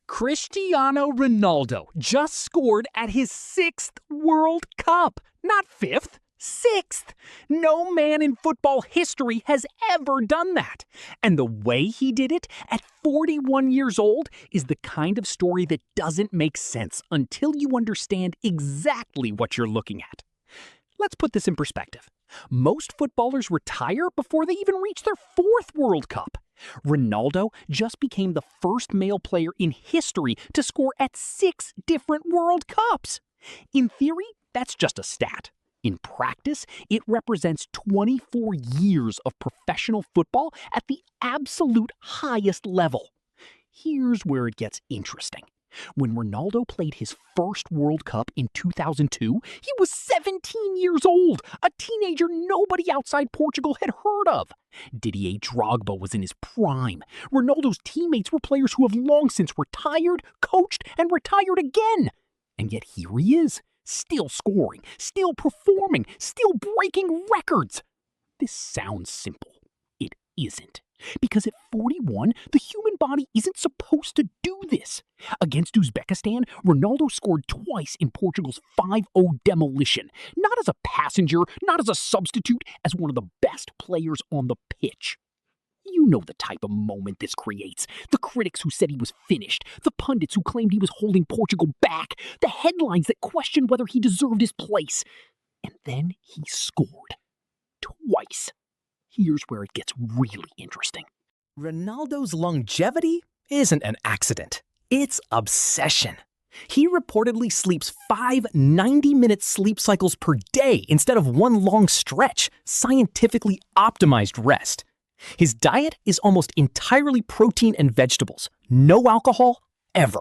Cristiano Ronaldo just scored at his 6th World Cup. Not 5th, 6th. No man in football history has ever done that. And the way he did it at 41 years old is the kind of story that doesn't make sense until you understand exactly what you're looking at. Let's put this in perspective. Most footballers retire before they even reach their 4th World Cup. Ronaldo just became the first male player in history to score at 6 different World Cups. In theory, that's just a stat. In practice, it represents 24 years of professional football at the absolute highest level. Here's where it gets interesting. When Ronaldo played his first World Cup in 2002, he was 17 years old, a teenager nobody outside Portugal had heard of. Didier Drogba was in his prime. Ronaldo's teammates were players who have long since retired, coached, and retired again. And yet here he is, still scoring, still performing, still breaking records. This sounds simple. It isn't. Because at 41, the human body isn't supposed to do this. Against Uzbekistan, Ronaldo scored twice in Portugal's 5-0 demolition. Not as a passenger, not as a substitute, as one of the best players on the pitch. You know the type of moment this creates. The critics who said he was finished, the pundits who claimed he was holding Portugal back, the headlines that questioned whether he deserved his place. And then he scored. Twice. Here's where it gets really interesting. Ronaldo's longevity isn't an accident. It's obsession. He reportedly sleeps 5 90-minute sleep cycles per day instead of one long stretch, scientifically optimized rest. His diet is almost entirely protein and vegetables, no alcohol, ever.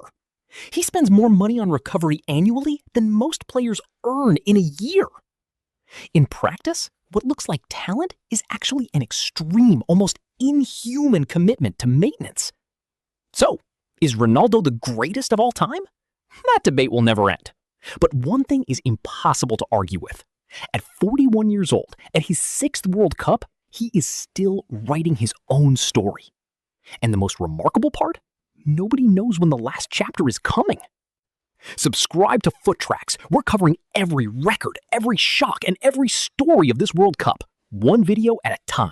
He spends more money on recovery annually than most players earn in a year. In practice, what looks like talent is actually an extreme, almost inhuman commitment to maintenance. So, is Ronaldo the greatest of all time? That debate will never end. But one thing is impossible to argue with. At 41 years old, at his 6th World Cup, he is still writing his own story. And the most remarkable part? Nobody knows when the last chapter is coming. Subscribe to FuttraX. We're covering every record, every shock, and every story of this World Cup, one video at a time.